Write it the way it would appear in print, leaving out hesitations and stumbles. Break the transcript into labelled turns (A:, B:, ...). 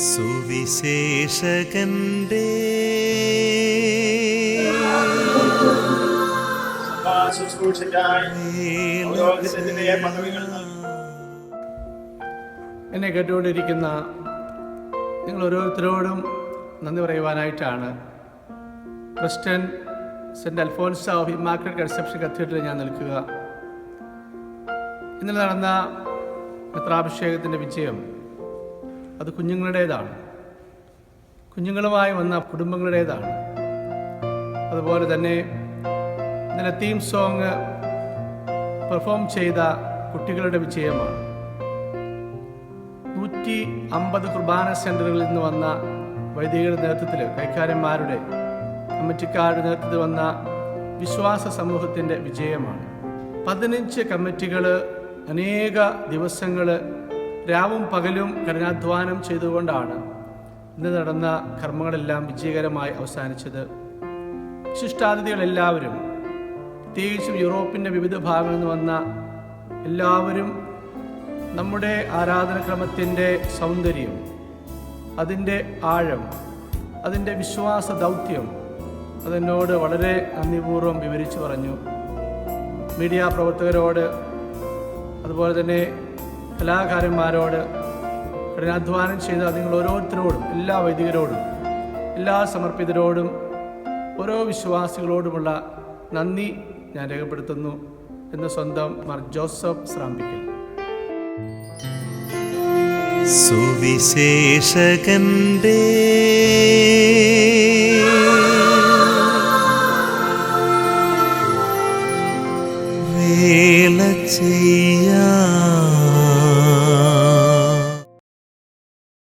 A: സുവിശേഷകന്റെ
B: എന്നെ കേട്ടുകൊണ്ടിരിക്കുന്ന നിങ്ങൾ ഓരോരുത്തരോടും നന്ദി പറയുവാനായിട്ടാണ് Christian Saint Alphonsa of Immaculate Conception കത്തീഡ്രലിൽ ഞാൻ നിൽക്കുക. ഇന്നലെ നടന്ന പത്രാഭിഷേകത്തിൻ്റെ വിജയം അത് കുഞ്ഞുങ്ങളുടേതാണ്, കുഞ്ഞുങ്ങളുമായി വന്ന കുടുംബങ്ങളുടേതാണ്. അതുപോലെ തന്നെ ഇന്നലെ തീം സോങ് പെർഫോം ചെയ്ത കുട്ടികളുടെ വിജയമാണ്. 150 കുർബാന സെൻ്ററുകളിൽ നിന്ന് വന്ന വൈദികരുടെ നേതൃത്വത്തിൽ, കൈക്കാരന്മാരുടെ കമ്മിറ്റിക്കാരുടെ നേതൃത്വത്തിൽ വന്ന വിശ്വാസ സമൂഹത്തിൻ്റെ വിജയമാണ്. 15 കമ്മിറ്റികൾ അനേക ദിവസങ്ങൾ രാവും പകലും കഠിനാധ്വാനം ചെയ്തുകൊണ്ടാണ് ഇന്ന് നടന്ന കർമ്മങ്ങളെല്ലാം വിജയകരമായി അവസാനിച്ചത്. വിശിഷ്ടാതിഥികളെല്ലാവരും, പ്രത്യേകിച്ചും യൂറോപ്പിൻ്റെ വിവിധ ഭാഗങ്ങളിൽ നിന്ന് വന്ന എല്ലാവരും നമ്മുടെ ആരാധനക്രമത്തിൻ്റെ സൗന്ദര്യം, അതിൻ്റെ ആഴം, അതിൻ്റെ വിശ്വാസ ദൗത്യം അതെന്നോട് വളരെ നന്ദിപൂർവ്വം വിവരിച്ചു പറഞ്ഞു. മീഡിയ പ്രവർത്തകരോട്, അതുപോലെ തന്നെ കലാകാരന്മാരോട്, കഠിനാധ്വാനം ചെയ്ത നിങ്ങൾ ഓരോരുത്തരോടും, എല്ലാ വൈദികരോടും, എല്ലാ സമർപ്പിതരോടും, ഓരോ വിശ്വാസികളോടുമുള്ള നന്ദി ഞാൻ രേഖപ്പെടുത്തുന്നു എന്ന് സ്വന്തം മാർ ജോസഫ് സ്രാമ്പിക്കൽ.
A: സുവിശേഷകന്റെ വേല ചെയ്യ